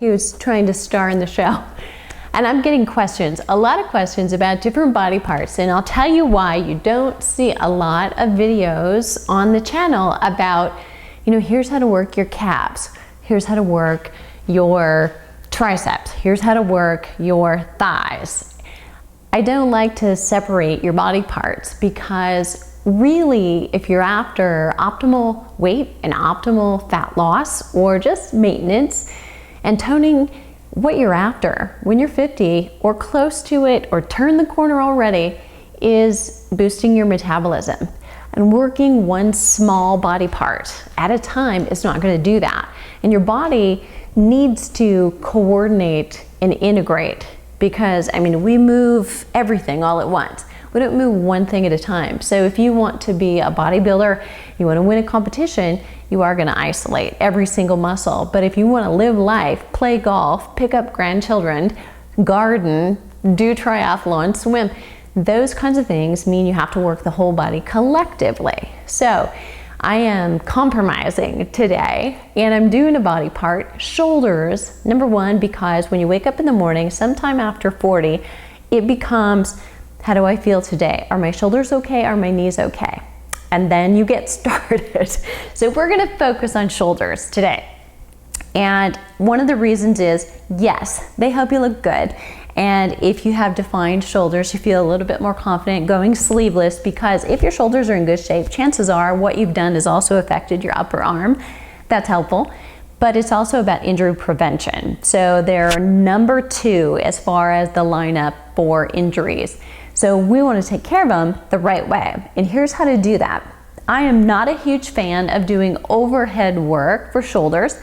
who's trying to star in the show. And I'm getting questions, a lot of questions about different body parts. And I'll tell you why you don't see a lot of videos on the channel about, here's how to work your calves. Here's how to work your triceps. Here's how to work your thighs. I don't like to separate your body parts because really, if you're after optimal weight and optimal fat loss or just maintenance and toning, what you're after when you're 50 or close to it or turn the corner already is boosting your metabolism. And working one small body part at a time is not going to do that. And your body needs to coordinate and integrate because, we move everything all at once. We don't move one thing at a time. So if you want to be a bodybuilder, you want to win a competition, you are going to isolate every single muscle. But if you want to live life, play golf, pick up grandchildren, garden, do triathlon, swim, those kinds of things mean you have to work the whole body collectively. So I am compromising today and I'm doing a body part, shoulders, number one, because when you wake up in the morning, sometime after 40, it becomes, how do I feel today? Are my shoulders okay? Are my knees okay? And then you get started. So we're gonna focus on shoulders today. And one of the reasons is, yes, they help you look good. And if you have defined shoulders, you feel a little bit more confident going sleeveless, because if your shoulders are in good shape, chances are what you've done has also affected your upper arm. That's helpful. But it's also about injury prevention. So they're number 2 as far as the lineup for injuries. So we want to take care of them the right way. And here's how to do that. I am not a huge fan of doing overhead work for shoulders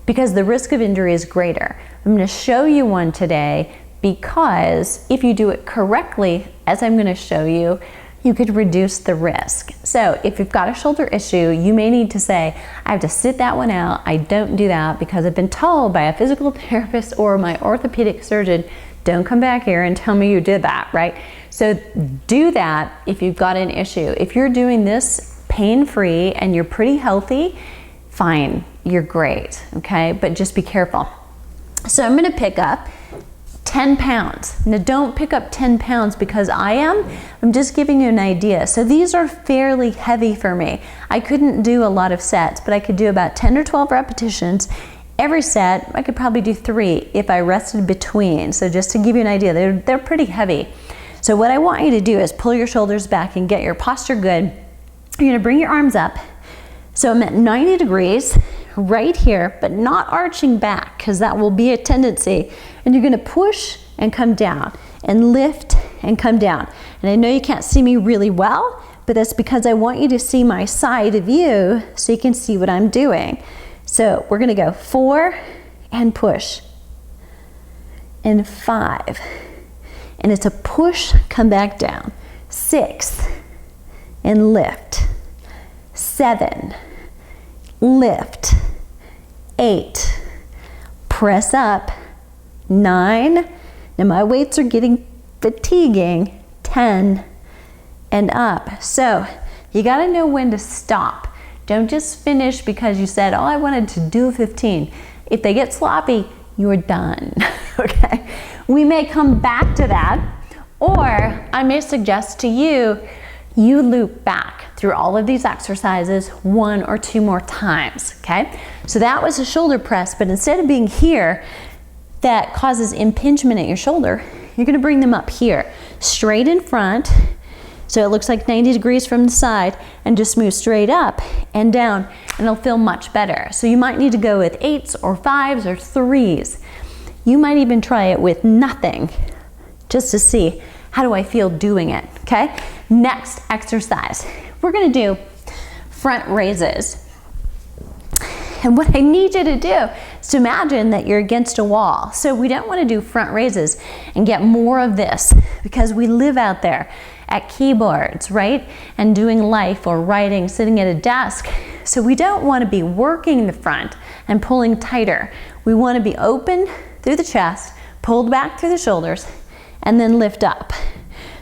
because the risk of injury is greater. I'm going to show you one today because if you do it correctly, as I'm going to show you, you could reduce the risk. So if you've got a shoulder issue, you may need to say, I have to sit that one out. I don't do that because I've been told by a physical therapist or my orthopedic surgeon, don't come back here and tell me you did that, right? So do that if you've got an issue. If you're doing this pain-free and you're pretty healthy, fine, you're great, okay? But just be careful. So I'm gonna pick up 10 pounds. Now don't pick up 10 pounds because I'm just giving you an idea. So these are fairly heavy for me. I couldn't do a lot of sets, but I could do about 10 or 12 repetitions. Every set, I could probably do 3 if I rested between. So just to give you an idea, they're pretty heavy. So what I want you to do is pull your shoulders back and get your posture good. You're gonna bring your arms up. So I'm at 90 degrees right here, but not arching back because that will be a tendency. And you're gonna push and come down and lift and come down. And I know you can't see me really well, but that's because I want you to see my side view so you can see what I'm doing. So we're gonna go 4 and push, and 5, and it's a push, come back down, 6, and lift, 7, lift, 8, press up, 9, now my weights are getting fatiguing, 10, and up. So you gotta know when to stop. Don't just finish because you said, oh, I wanted to do 15. If they get sloppy, you're done, okay? We may come back to that, or I may suggest to you, you loop back through all of these exercises 1 or 2 more times, okay? So that was a shoulder press, but instead of being here, that causes impingement at your shoulder, you're gonna bring them up here, straight in front, so it looks like 90 degrees from the side, and just move straight up and down, and it'll feel much better. So you might need to go with 8s or 5s or 3s. You might even try it with nothing, just to see, how do I feel doing it, okay? Next exercise, we're gonna do front raises. And what I need you to do is to imagine that you're against a wall. So we don't wanna do front raises and get more of this because we live out there at keyboards, right? And doing life or writing, sitting at a desk. So we don't want to be working the front and pulling tighter. We want to be open through the chest, pulled back through the shoulders, and then lift up.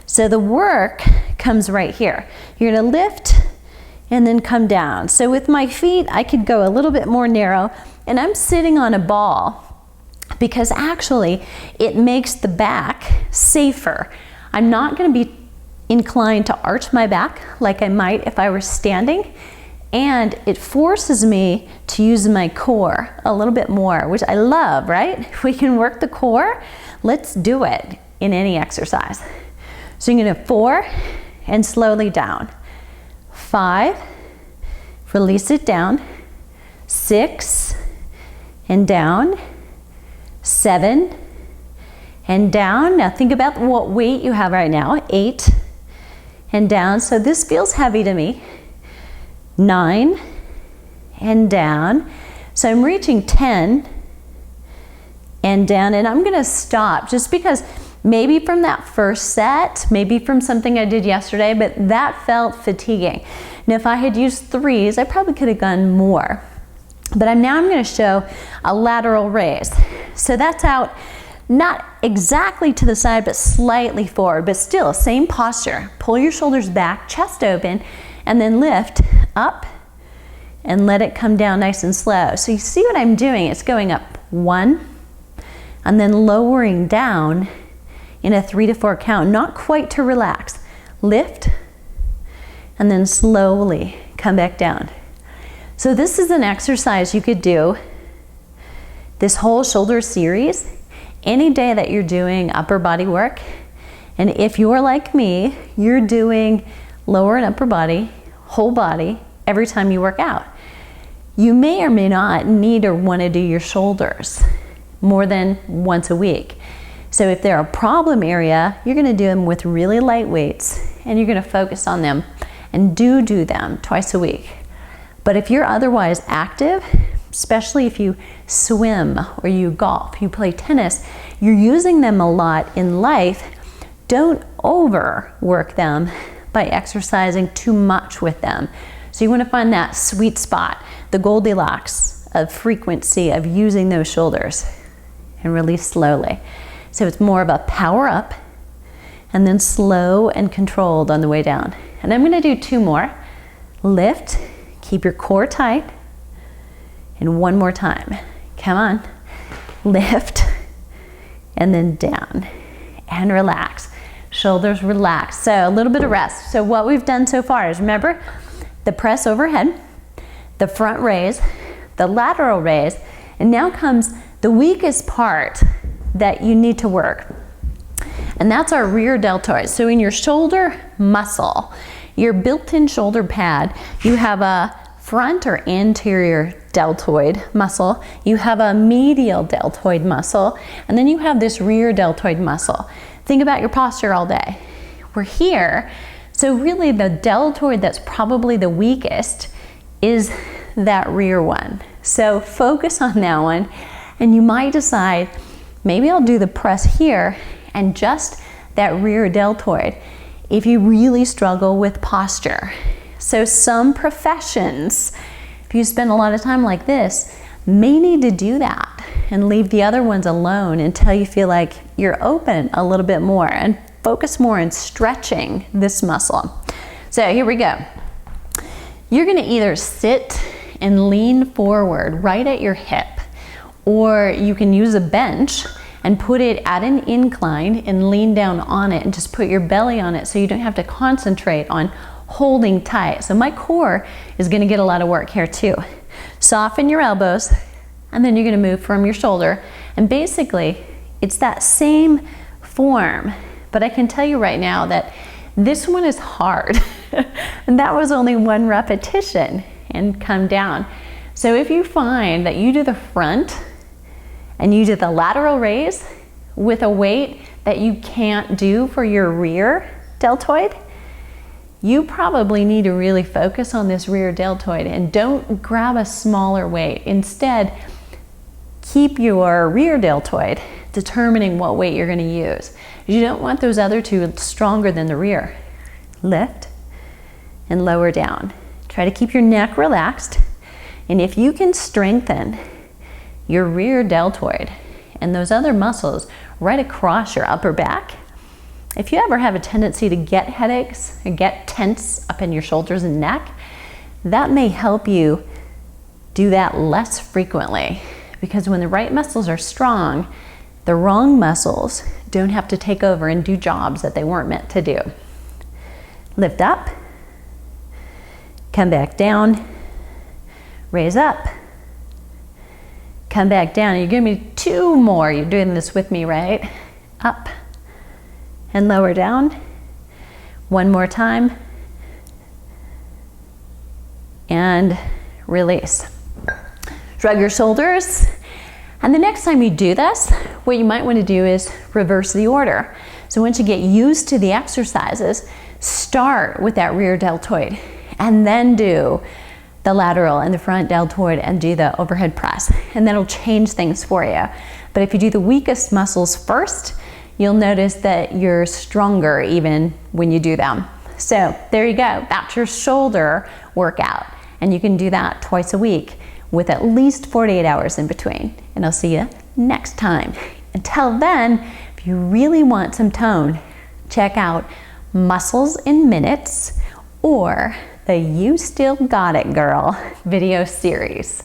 So the work comes right here. You're gonna lift and then come down. So with my feet, I could go a little bit more narrow, and I'm sitting on a ball. because actually it makes the back safer. I'm not going to be inclined to arch my back like I might if I were standing, and it forces me to use my core a little bit more, which I love, right? If we can work the core, let's do it in any exercise. So you're going to 4 and slowly down. 5, release it down. 6 and down. 7 and down. Now think about what weight you have right now. 8 and down. So this feels heavy to me. 9 and down. So I'm reaching 10 and down, and I'm gonna stop just because maybe from that first set, maybe from something I did yesterday, but that felt fatiguing. And if I had used 3s, I probably could have gone more. But I'm gonna show a lateral raise. So that's out, not exactly to the side, but slightly forward, but still same posture. Pull your shoulders back, chest open, and then lift up and let it come down nice and slow. So you see what I'm doing? It's going up 1 and then lowering down in a 3 to 4 count, not quite to relax. Lift and then slowly come back down. So this is an exercise you could do this whole shoulder series any day that you're doing upper body work. And if you're like me, you're doing lower and upper body, whole body, every time you work out. You may or may not need or want to do your shoulders more than once a week. So if they're a problem area, you're going to do them with really light weights, and you're going to focus on them and do them twice a week. But if you're otherwise active, especially if you swim or you golf, you play tennis, you're using them a lot in life, don't overwork them by exercising too much with them. So you want to find that sweet spot, the Goldilocks of frequency of using those shoulders, and release slowly. So it's more of a power up and then slow and controlled on the way down. And I'm going to do 2 more. Lift, keep your core tight, and 1 more time. Come on. Lift, and then down, and relax. Shoulders relax. So a little bit of rest. So what we've done so far is, remember, the press overhead, the front raise, the lateral raise, and now comes the weakest part that you need to work. And that's our rear deltoid. So in your shoulder muscle, your built-in shoulder pad, you have a front or anterior deltoid muscle, you have a medial deltoid muscle, and then you have this rear deltoid muscle. Think about your posture all day. We're here, so really the deltoid that's probably the weakest is that rear one. So focus on that one, and you might decide, maybe I'll do the press here and just that rear deltoid if you really struggle with posture. So some professions, if you spend a lot of time like this, may need to do that and leave the other ones alone until you feel like you're open a little bit more and focus more on stretching this muscle. So here we go. You're going to either sit and lean forward right at your hip, or you can use a bench and put it at an incline and lean down on it and just put your belly on it so you don't have to concentrate on holding tight. So my core is going to get a lot of work here too. Soften your elbows, and then you're going to move from your shoulder, and basically it's that same form, but I can tell you right now that this one is hard and that was only 1 repetition and come down. So if you find that you do the front and you do the lateral raise with a weight that you can't do for your rear deltoid, you probably need to really focus on this rear deltoid and don't grab a smaller weight. Instead, keep your rear deltoid determining what weight you're going to use. You don't want those other 2 stronger than the rear. Lift and lower down. Try to keep your neck relaxed, and if you can strengthen your rear deltoid and those other muscles right across your upper back, if you ever have a tendency to get headaches and get tense up in your shoulders and neck, that may help you do that less frequently, because when the right muscles are strong, the wrong muscles don't have to take over and do jobs that they weren't meant to do. Lift up, come back down, raise up, come back down. You're giving me 2 more. You're doing this with me, right? Up and lower down. 1 more time. And release. Shrug your shoulders. And the next time you do this, what you might want to do is reverse the order. So once you get used to the exercises, start with that rear deltoid and then do the lateral and the front deltoid and do the overhead press. And that'll change things for you. But if you do the weakest muscles first, you'll notice that you're stronger even when you do them. So there you go. That's your shoulder workout. And you can do that twice a week with at least 48 hours in between. And I'll see you next time. Until then, if you really want some tone, check out Muscles in Minutes or the You Still Got It Girl video series.